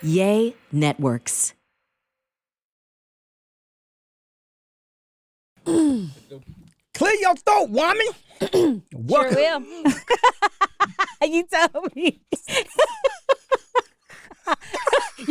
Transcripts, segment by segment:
Yay Networks. Clear your throat, woman. Sure will. You told me.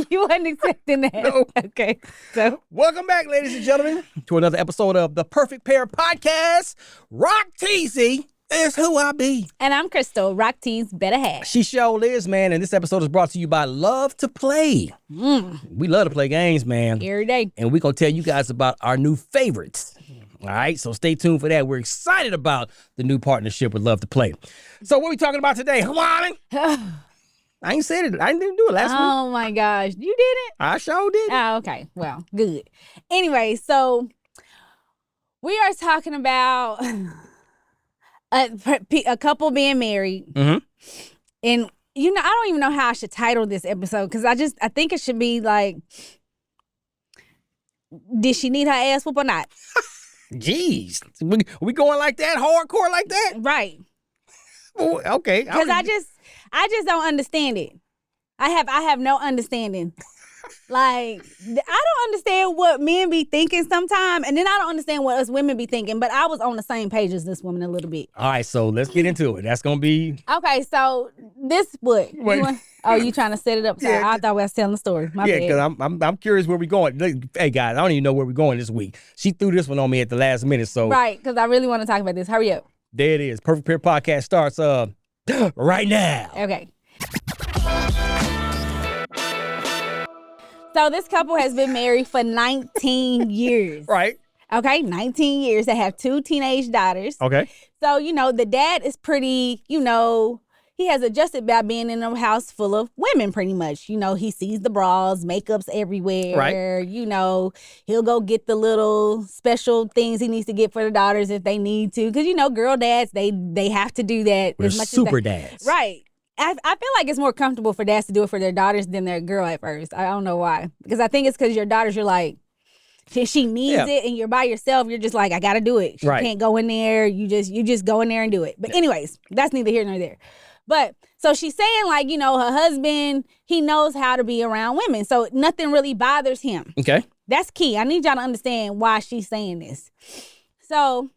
You wasn't expecting that. No. Okay. So Welcome back, ladies and gentlemen, to another episode of the Perfect Pair Podcast. Rock Teasy is who I be. and I'm Crystal, Rock T's better half. She sure is, man, and this episode is brought to you by Love to Play. We love to play games, man. Every day. And we're going to tell you guys about our new favorites. All right, so stay tuned for that. We're excited about the new partnership with Love to Play. So what are we talking about today, Hawani? I ain't said it. I didn't do it last week. Oh my gosh. You did it? I sure did. Oh, okay. Well, good. Anyway, so we are talking about a couple being married. Mm-hmm. And, you know, I don't even know how I should title this episode because I think it should be like, did she need her ass whoop or not? Jeez. We going like that? Hardcore like that? Right. Oh, okay. Because I just don't understand it. I have no understanding. Like, I don't understand what men be thinking sometimes, and then I don't understand what us women be thinking, but I was on the same page as this woman a little bit. All right, so let's get into it. That's going to be... Okay, so this what? Wait. You trying to set it up? Sorry, Yeah. I thought we was telling the story. My Yeah, bad. because I'm curious where we going. Look, hey, guys, I don't even know where we're going this week. She threw this one on me at the last minute, so Right, because I really want to talk about this. Hurry up. there it is. Perfect Pair Podcast starts right now. Okay. So this couple has been married for 19 years. Right. Okay, 19 years. They have 2 teenage daughters. Okay. So, you know, the dad is pretty, you know, he has adjusted by being in a house full of women pretty much. You know, he sees the bras, makeups everywhere. Right. You know, he'll go get the little special things he needs to get for the daughters if they need to. Because, you know, girl dads, they have to do that. We're as much super as they, dads. Right. I feel like it's more comfortable for dads to do it for their daughters than their girl at first. I don't know why. Because I think it's because your daughters, you're like, she needs it, and you're by yourself. You're just like, I gotta do it. She Right. can't go in there. You just go in there and do it. But anyways, that's neither here nor there. But so she's saying, like, you know, her husband, he knows how to be around women, so nothing really bothers him. Okay. That's key. I need y'all to understand why she's saying this. So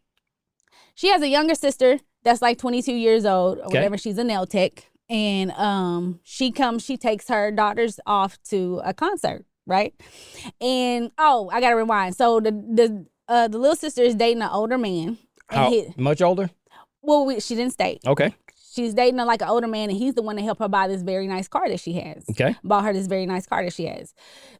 she has a younger sister that's like 22 years old or whatever. She's a nail tech. And she takes her daughters off to a concert, right? And I gotta rewind. So the little sister is dating an older man. And Much older? she didn't state. Okay. She's dating like an older man, and he's the one that helped her buy this very nice car that she has. Okay. Bought her this very nice car that she has.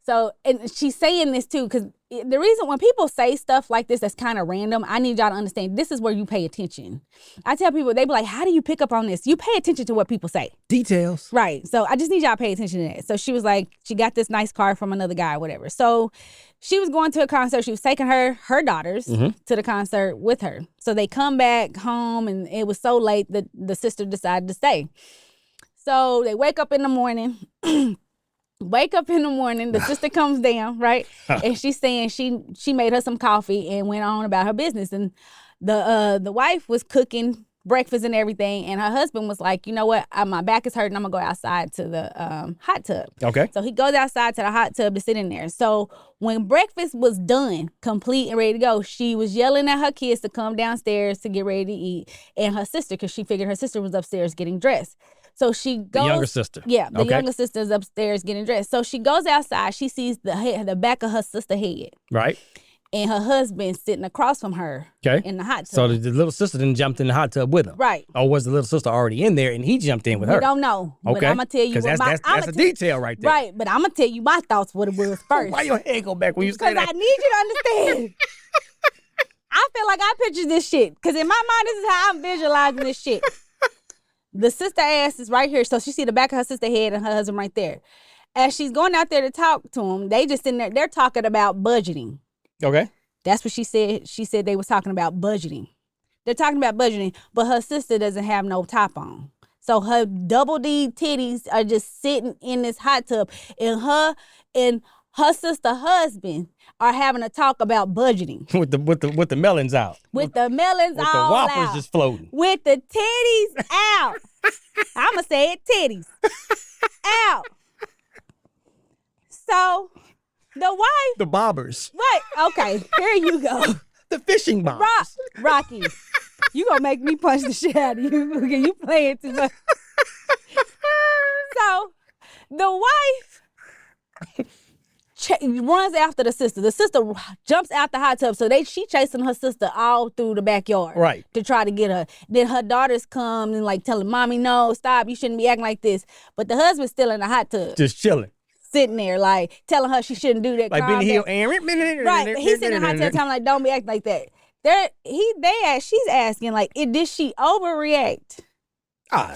So, and she's saying this too, because the reason when people say stuff like this that's kind of random, I need y'all to understand this is where you pay attention. I tell people, they be like, how do you pick up on this? You pay attention to what people say. Details. Right. So I just need y'all to pay attention to that. So she was like, she got this nice car from another guy or whatever. So she was going to a concert. She was taking her daughters to the concert with her. So they come back home, and it was so late that the sister decided to stay. So they wake up in the morning. The sister comes down, right? And she's saying she made her some coffee and went on about her business. And the wife was cooking breakfast and everything, and her husband was like, you know what, my back is hurting, I'm gonna go outside to the hot tub. Okay. So he goes outside to the hot tub to sit in there. So when breakfast was done, complete and ready to go, she was yelling at her kids to come downstairs to get ready to eat, and her sister, because she figured her sister was upstairs getting dressed. So she goes. The younger sister. Yeah, the Okay. younger sister's upstairs getting dressed. So she goes outside. She sees the back of her sister's head, Right. and her husband sitting across from her Okay. in the hot tub. So the little sister then jumped in the hot tub with him. Right. Or was the little sister already in there and he jumped in with We her? don't know. But Okay. I'm going to tell you. Because that's a detail right there. Right, but I'm going to tell you my thoughts what it was first. Why your head go back when you say Because that? I need you to understand. I feel like I picture this shit. Because in my mind, this is how I'm visualizing this shit. The sister ass is right here. So she see the back of her sister's head and her husband right there. As she's going out there to talk to him, they just in there, they're talking about budgeting. Okay. That's what she said. She said they was talking about budgeting. They're talking about budgeting, but her sister doesn't have no top on. So her double D titties are just sitting in this hot tub, and her sister husband are having a talk about budgeting. with the melons out. With the melons With all the whoppers out. just floating. With the titties out. I'ma say it, titties out. So the wife, The bobbers. right? Okay, here you go. The fishing bobbers. Rocky, you gonna make me punch the shit out of you. Okay, you playing too much. So the wife runs after the sister. The sister jumps out the hot tub. So she chasing her sister all through the backyard. Right. To try to get her. Then her daughters come and like telling mommy, no, stop. You shouldn't be acting like this. But the husband's still in the hot tub. Just chilling. Sitting there like telling her she shouldn't do that. Like calm Benny Hill. down. Right. Right. But he's sitting in the hot tub telling like, don't be acting like that. She's asking like, did she overreact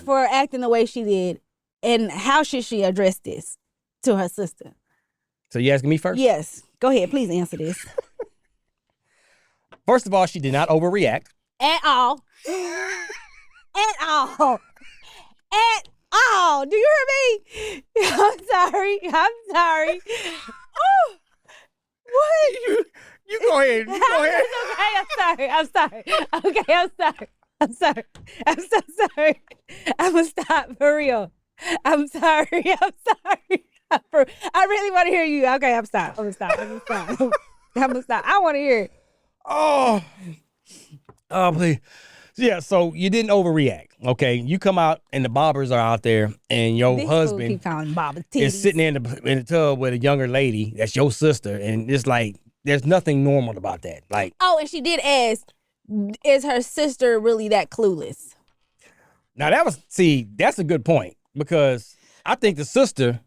for acting the way she did? And how should she address this to her sister? So you asking me first? Yes. Go ahead. Please answer this. First of all, she did not overreact. At all. At all. At all. Do you hear me? I'm sorry. Oh, what? You go ahead. You go ahead. Okay, I'm sorry. Okay, I'm sorry. I'm so sorry. I'm gonna stop for real. I'm sorry. I really want to hear you. Okay, I'm gonna stop. I want to hear it. Oh, please. Yeah, so you didn't overreact, okay? You come out and the bobbers are out there, and your This fool husband keep calling bobbers is titties. sitting in the tub with a younger lady that's your sister, and it's like there's nothing normal about that. Like, Oh, and she did ask, is her sister really that clueless? now that's a good point because I think the sister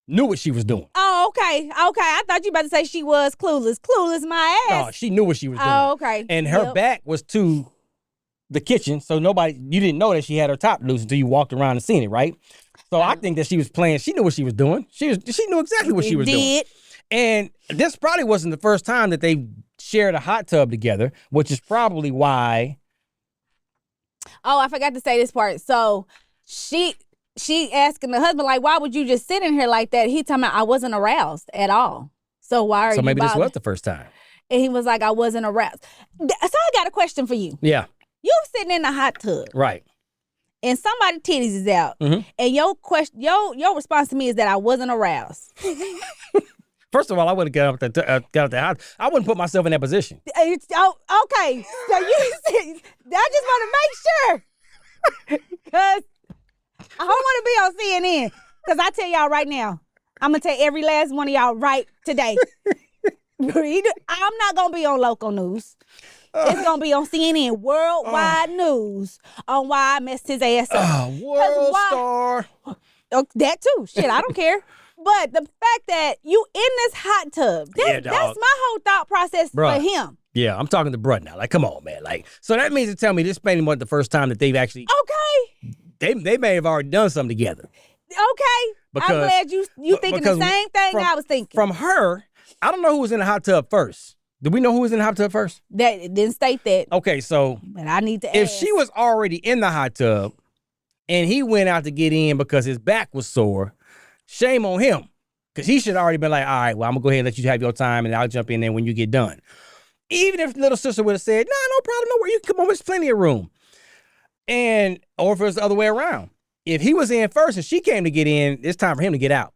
knew what she was doing. Oh, okay. I thought you about to say she was clueless. Clueless my ass. No, she knew what she was doing. Oh, okay. And her Yep. back was to the kitchen, so you didn't know that she had her top loose until you walked around and seen it, right? So I think that she was playing. She knew what she was doing. She knew exactly what she was doing. And this probably wasn't the first time that they shared a hot tub together, which is probably why. Oh, I forgot to say this part. So she asking the husband, like, why would you just sit in here like that? He talking about, I wasn't aroused at all. So why are you So maybe this bothered? was the first time. And he was like, I wasn't aroused. So I got a question for you. Yeah, You sitting in the hot tub right. and somebody titties is out. Mhm. And your question, your response to me is that I wasn't aroused. First of all, I wouldn't got out the house. I wouldn't put myself in that position. Okay. So you said, I just want to make sure. Because I don't want to be on CNN. Because I tell y'all right now, I'm going to tell every last one of y'all right today. I'm not going to be on local news. It's going to be on CNN, worldwide news, on why I messed his ass up. World star. Oh, that too. Shit, I don't care. But the fact that you in this hot tub, Yeah, that's dog. my whole thought process Bruh. for him. Yeah, I'm talking to Brett now. Like, come on, man. Like, so that means to tell me this maybe wasn't the first time that they've actually Okay. they may have already done something together. Okay. Because- I'm glad you thinking the because same thing from- I was thinking. From her, I don't know who was in the hot tub first. Do we know who was in the hot tub first? That didn't state that, Okay, so but I need to if ask. she was already in the hot tub and he went out to get in because his back was sore, shame on him. Because he should have already been like, all right, well, I'm going to go ahead and let you have your time and I'll jump in there when you get done. Even if little sister would have said, no problem, no worry, you can come over, there's plenty of room. Or if it was the other way around. If he was in first and she came to get in, it's time for him to get out.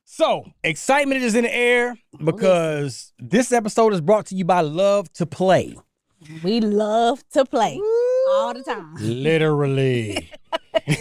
So, excitement is in the air because this episode is brought to you by Love to Play. We love to play all the time. Literally.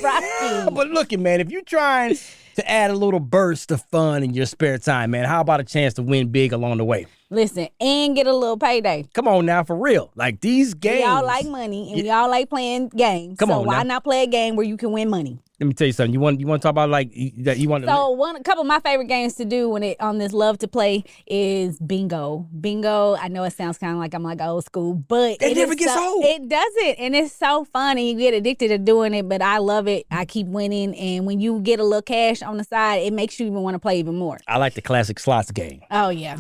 Rocky. But look, man, if you're trying to add a little burst of fun in your spare time, man, how about a chance to win big along the way? Listen, and get a little payday. Come on now, for real. Like these games. We all like money and we all like playing games. Come so on why now. not play a game where you can win money? Let me tell you something. You want to talk about like that? You want to? So a couple of my favorite games to do on this love to play is bingo. Bingo. I know it sounds kind of like I'm like old school, but It never gets old. It doesn't, and it's so fun, and you get addicted to doing it. But I love it. I keep winning, and when you get a little cash on the side, it makes you even want to play even more. I like the classic slots game. Oh yeah.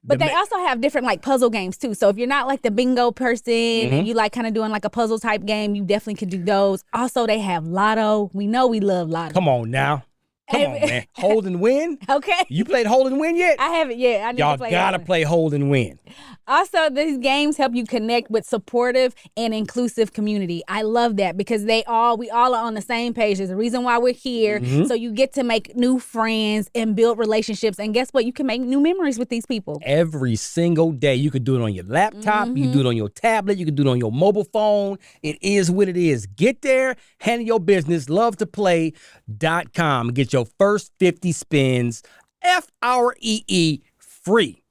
But they also have different like puzzle games too. So if you're not like the bingo person and you like kind of doing like a puzzle type game, you definitely could do those. Also, they have lotto. We know we love lotto. Come on now. Come on, man. Hold and win. Okay. You played hold and win yet? I haven't yet. I need Y'all to play gotta that one. play hold and win. Also, these games help you connect with supportive and inclusive community. I love that because we all are on the same page. There's a reason why we're here. Mm-hmm. So you get to make new friends and build relationships. And guess what? You can make new memories with these people. Every single day. You could do it on your laptop. You can do it on your tablet. You can do it on your mobile phone. It is what it is. Get there, handle your business, lovetoplay.com. Get your first 50 spins, FREE, free.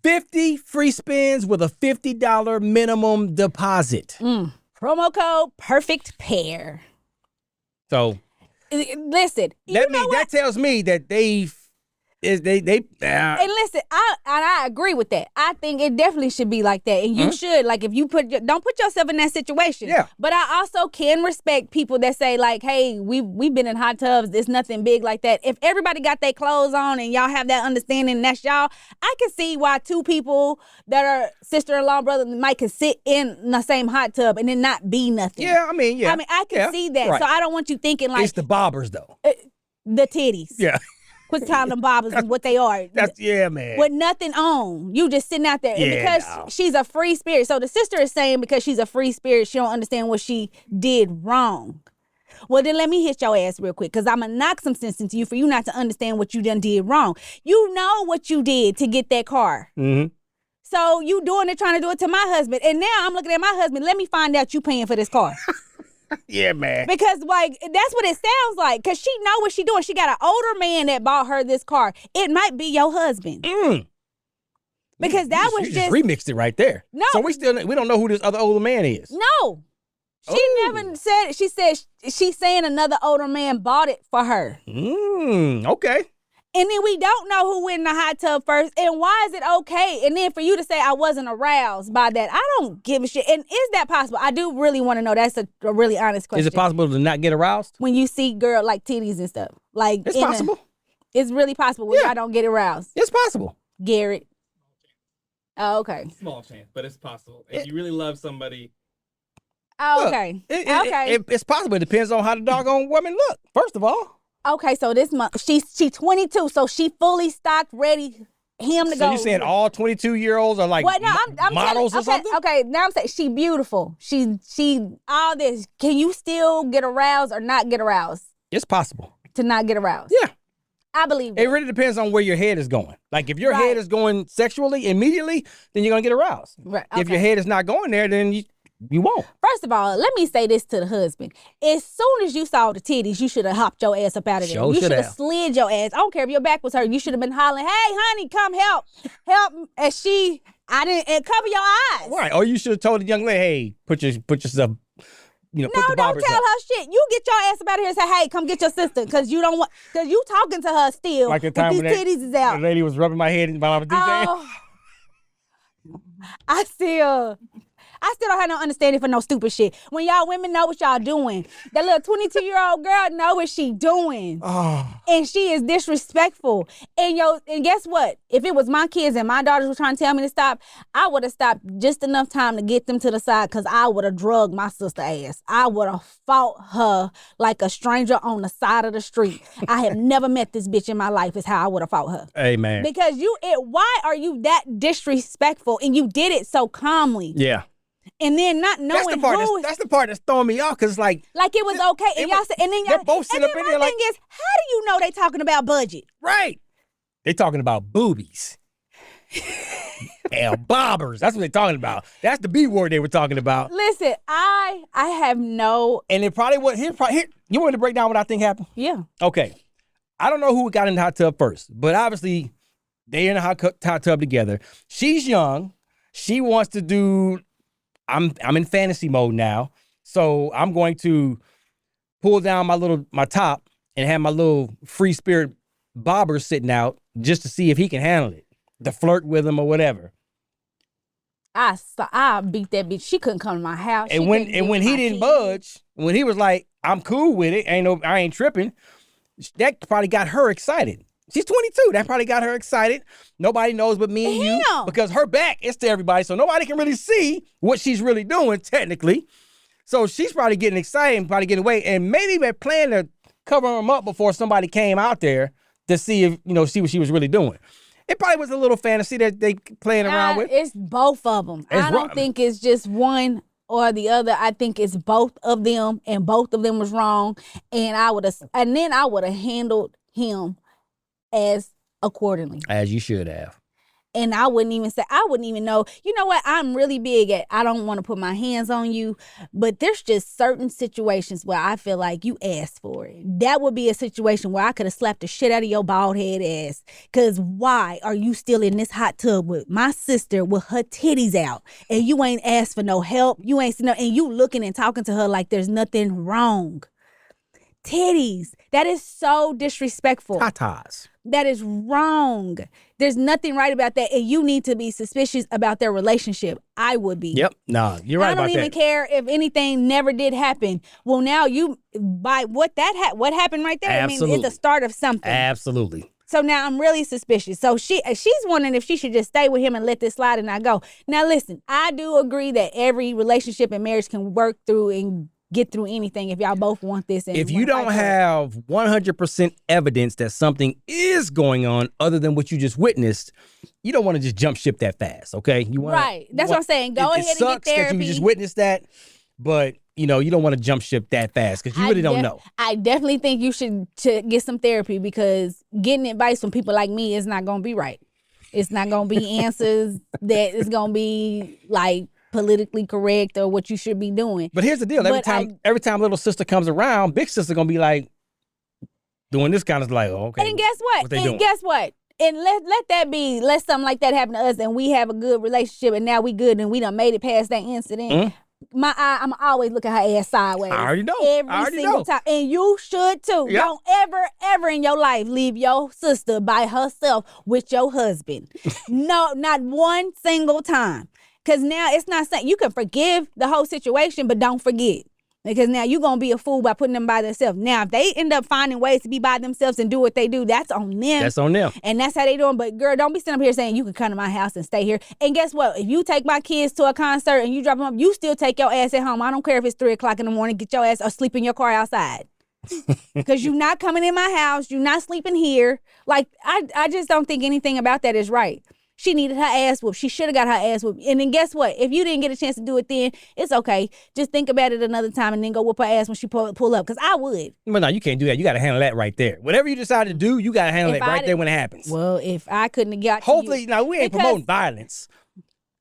50 free spins with a $50 minimum deposit. Promo code Perfect Pair. So Listen, that tells me that they and listen, I agree with that. I think it definitely should be like that, and you should, like, if you don't put yourself in that situation. Yeah. But I also can respect people that say, like, hey, we've been in hot tubs. There's nothing big like that. If everybody got their clothes on and y'all have that understanding, and that's y'all, I can see why two people that are sister-in-law, brother, might can sit in the same hot tub and then not be nothing. Yeah, I mean, I can see that. right. So I don't want you thinking like It's the bobbers, though. the titties. Yeah. Quit calling them bobbers and what they are. Man. With nothing on. You just sitting out there. And Yeah, because no. she's a free spirit. So the sister is saying because she's a free spirit, she don't understand what she did wrong. Well, then let me hit your ass real quick because I'm going to knock some sense into you for you not to understand what you done did wrong. You know what you did to get that car. Mm-hmm. So you doing it, trying to do it to my husband. And now I'm looking at my husband. Let me find out you paying for this car. Yeah, man. Because, like, that's what it sounds like. Because she know what she doing. She got an older man that bought her this car. It might be your husband. Because that was you just remixed it right there. No. So we don't know who this other older man is. no. She never said it. She said she's saying another older man bought it for her. Okay. And then we don't know who went in the hot tub first. And why is it okay? And then for you to say I wasn't aroused by that, I don't give a shit. And is that possible? I do really want to know. That's a really honest question. Is it possible to not get aroused? When you see girl like titties and stuff, like It's possible. It's really possible when Yeah. y'all don't get aroused. It's possible. Garrett. Oh, okay. Small chance, but it's possible. If you really love somebody, Oh, Look, okay. Okay. It's possible. It depends on how the doggone woman look, first of all. Okay, so this month she's 22, so she fully stocked, ready him to go. So you saying all 22-year-olds are like Well, no, I'm models telling, or something? Okay, now I'm saying she beautiful. She all this. Can you still get aroused or not get aroused? It's possible. To not get aroused. Yeah. I believe It it. really depends on where your head is going. Like if your Right. head is going sexually immediately, then you're gonna get aroused. Right, If your okay. head is not going there, then you won't. First of all, let me say this to the husband. As soon as you saw the titties, you should have hopped your ass up out of there. Sure You should shoulda. have slid your ass. I don't care if your back was hurt. You should have been hollering, "Hey, honey, come help. And cover your eyes." Right. Or you should have told the young lady, hey, put yourself, put the No, don't bobbers tell up. her shit. You get your ass up out of here and say, "Hey, come get your sister," because you you talking to her still. Like the with time these when titties is out. the lady was rubbing my head while I was DJing. Oh, I still don't have no understanding for no stupid shit. When y'all women know what y'all doing, that little 22-year-old girl know what she doing. Oh. And she is disrespectful. And guess what? If it was my kids and my daughters were trying to tell me to stop, I would have stopped just enough time to get them to the side because I would have drugged my sister ass. I would have fought her like a stranger on the side of the street. I have never met this bitch in my life is how I would have fought her. Hey, man. Because why are you that disrespectful? And you did it so calmly. Yeah. And then not knowing That's the part that's throwing me off because like it was okay. And y'all said, and then they're y'all, both sitting and up then in my there thing like- is, how do you know they talking about budget? right. They talking about boobies. And bobbers. That's what they're talking about. That's the B word they were talking about. Listen, I have no, And it probably was here. You want me to break down what I think happened? yeah. Okay. I don't know who got in the hot tub first, but obviously they in the hot tub together. She's young. She wants to do. I'm in fantasy mode now, so I'm going to pull down my top and have my little free spirit bobber sitting out just to see if he can handle it, to flirt with him or whatever. I beat that bitch. She couldn't come to my house. And when he didn't budge, when he was like, "I'm cool with it, I ain't tripping," that probably got her excited. She's 22. That probably got her excited. Nobody knows but me and you Damn. because her back is to everybody, so nobody can really see what she's really doing technically. So she's probably getting excited and probably getting away, and maybe they're planning to covering them up before somebody came out there to see if, see what she was really doing. It probably was a little fantasy that they playing around with. It's both of them. I don't think it's just one or the other. I think it's both of them, and both of them was wrong. And then I would have handled him as accordingly. As you should have. And I wouldn't even know. You know what? I'm really big at, I don't want to put my hands on you, but there's just certain situations where I feel like you asked for it. That would be a situation where I could have slapped the shit out of your bald head ass. Because why are you still in this hot tub with my sister with her titties out and you ain't asked for no help? You ain't seen no, and you looking and talking to her like there's nothing wrong. Titties. That is so disrespectful. Tatas. That is wrong. There's nothing right about that. And you need to be suspicious about their relationship. I would be. Yep. No, you're right about that. I don't even care if anything never did happen. Well, now by what happened right there, Absolutely. I mean, it's the start of something. Absolutely. So now I'm really suspicious. So she's wondering if she should just stay with him and let this slide and not go. Now listen, I do agree that every relationship and marriage can work through and get through anything if y'all both want this. And if you don't have 100% evidence that something is going on other than what you just witnessed, you don't want to just jump ship that fast, okay? Right. That's what I'm saying. Go ahead and get therapy. It sucks that you just witnessed that, but you don't want to jump ship that fast because you really don't know. I definitely think you should get some therapy because getting advice from people like me is not going to be right. It's not going to be answers that is going to be like politically correct or what you should be doing. But here's the deal. Every time little sister comes around, big sister gonna be like doing this kind of like, oh, okay. And guess what? Guess what? And let something like that happen to us and we have a good relationship and now we good and we done made it past that incident. Mm-hmm. I'm always looking at her ass sideways. I already know. Every single time. And you should too. Yep. Don't ever in your life leave your sister by herself with your husband. No, not one single time. Because now it's not saying you can forgive the whole situation, but don't forget. Because now you're going to be a fool by putting them by themselves. Now, if they end up finding ways to be by themselves and do what they do, that's on them. That's on them. And that's how they doing. But girl, don't be sitting up here saying you can come to my house and stay here. And guess what? If you take my kids to a concert and you drop them up, you still take your ass at home. I don't care if it's 3 o'clock in the morning. Get your ass or sleep in your car outside. Because you're not coming in my house. You're not sleeping here. Like, I just don't think anything about that is right. She needed her ass whooped. She should have got her ass whooped. And then guess what? If you didn't get a chance to do it then, it's okay. Just think about it another time and then go whoop her ass when she pull up. Because I would. But no, you can't do that. You got to handle that right there. Whatever you decide to do, you got to handle it right there when it happens. Well, if I couldn't have got Hopefully, now we ain't promoting violence.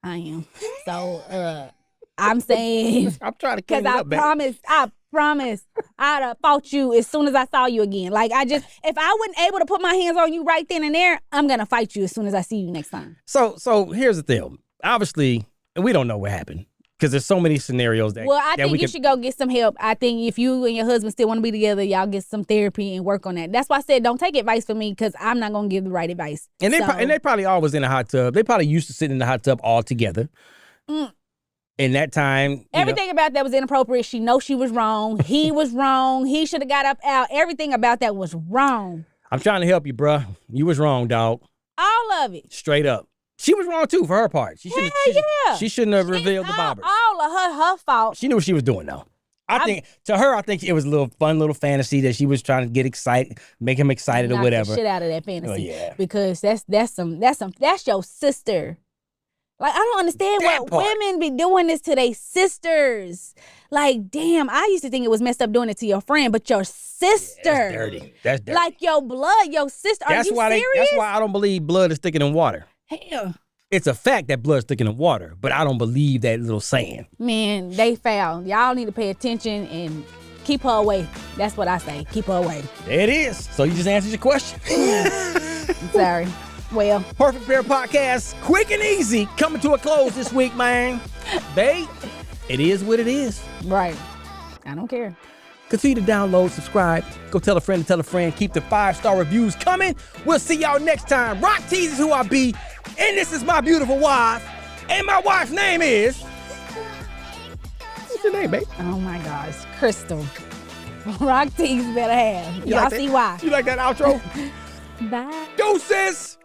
I am. So, I'm saying. I'm trying to clean it up, baby. I promise I'd have fought you as soon as I saw you again. Like if I wasn't able to put my hands on you right then and there, I'm gonna fight you as soon as I see you next time. So here's the thing. Obviously, we don't know what happened because there's so many scenarios that. Well, I think you should go get some help. I think if you and your husband still want to be together, y'all get some therapy and work on that. That's why I said don't take advice from me because I'm not gonna give the right advice. And they probably always in a hot tub. They probably used to sit in the hot tub all together. In that time, everything about that was inappropriate. She knows she was wrong. He was wrong. He should have got up out. Everything about that was wrong. I'm trying to help you, bruh. You was wrong, dog. All of it. Straight up. She was wrong too for her part. She shouldn't have revealed the bobbers. All of her fault. She knew what she was doing though. I think it was a little fun little fantasy that she was trying to get excited, make him excited or whatever. The shit out of that fantasy. Oh, yeah. Because that's your sister. Like, I don't understand what women be doing this to their sisters. Like, damn, I used to think it was messed up doing it to your friend, but your sister. Yeah, that's dirty. That's dirty. Like your blood, your sister. Are you serious? That's why I don't believe blood is thicker than water. Hell. It's a fact that blood's thicker than water, but I don't believe that little saying. Man, they foul. Y'all need to pay attention and keep her away. That's what I say. Keep her away. There it is. So you just answered your question. I'm sorry. Well, Perfect Pair Podcast, quick and easy, coming to a close this week, man. Babe, it is what it is. Right. I don't care. Continue to download, subscribe, go tell a friend to tell a friend. Keep the 5-star reviews coming. We'll see y'all next time. Rock Tease is who I be, and this is my beautiful wife. And my wife's name is... What's your name, babe? Oh my gosh, Crystal. Rock Tease better have. Y'all see why. You like that outro? Bye. Deuces!